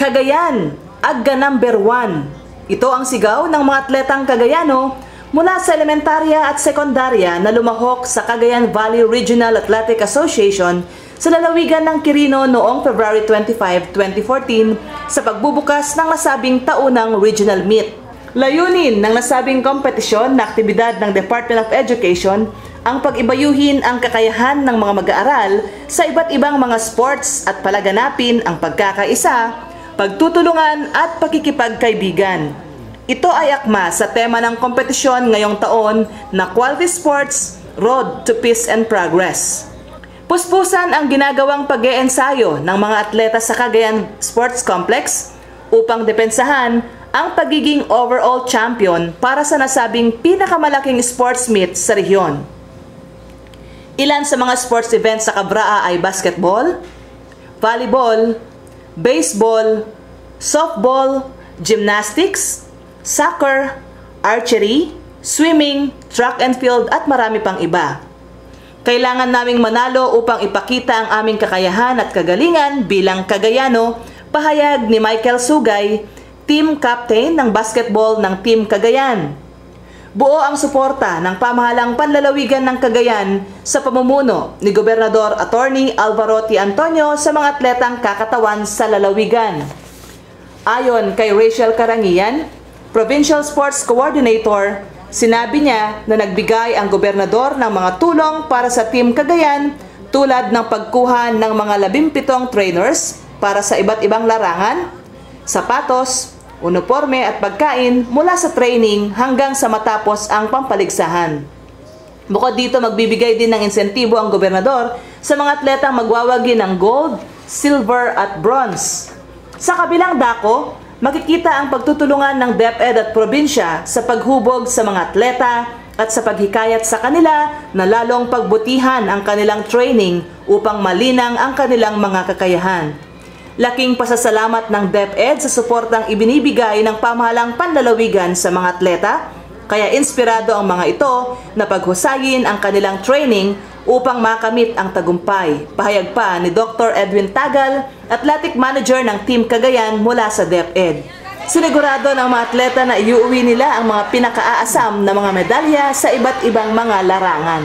Cagayan, Agga number 1. Ito ang sigaw ng mga atletang Cagayano mula sa elementarya at sekundarya na lumahok sa Cagayan Valley Regional Athletic Association sa lalawigan ng Quirino noong February 25, 2014 sa pagbubukas ng nasabing taunang regional meet. Layunin ng nasabing kompetisyon na aktibidad ng Department of Education ang pag-ibayuhin ang kakayahan ng mga mag-aaral sa iba't ibang mga sports at palaganapin ang pagkakaisa, pagtutulungan at pakikipagkaibigan. Ito ay akma sa tema ng kompetisyon ngayong taon na Quality Sports, Road to Peace and Progress. Puspusan ang ginagawang pag-iensayo ng mga atleta sa Cagayan Sports Complex upang depensahan ang pagiging overall champion para sa nasabing pinakamalaking sports meet sa rehiyon. Ilan sa mga sports events sa Cabraa ay basketball, volleyball, baseball, softball, gymnastics, soccer, archery, swimming, track and field at marami pang iba. Kailangan naming manalo upang ipakita ang aming kakayahan at kagalingan bilang Cagayano, pahayag ni Michael Sugay, team captain ng basketball ng Team Cagayan. Buo ang suporta ng pamahalang panlalawigan ng Cagayan sa pamumuno ni Gobernador Attorney Alvaro T. Antonio sa mga atletang kakatawan sa lalawigan. Ayon kay Rachel Karangian, Provincial Sports Coordinator, sinabi niya na nagbigay ang gobernador ng mga tulong para sa Team Cagayan tulad ng pagkuha ng mga 17 trainers para sa iba't ibang larangan, sapatos, uniforme at pagkain mula sa training hanggang sa matapos ang pampaligsahan. Bukod dito, magbibigay din ng insentibo ang gobernador sa mga atletang magwawagi ng gold, silver at bronze. Sa kabilang dako, makikita ang pagtutulungan ng DepEd at probinsya sa paghubog sa mga atleta at sa paghikayat sa kanila na lalong pagbutihan ang kanilang training upang malinang ang kanilang mga kakayahan. Laking pasasalamat ng DepEd sa suportang ibinibigay ng pamahalang panlalawigan sa mga atleta, kaya inspirado ang mga ito na paghusayin ang kanilang training upang makamit ang tagumpay. Pahayag pa ni Dr. Edwin Tagal, Athletic Manager ng Team Cagayan mula sa DepEd. Sinigurado ng mga atleta na iuwi nila ang mga pinakaaasam na mga medalya sa iba't ibang mga larangan.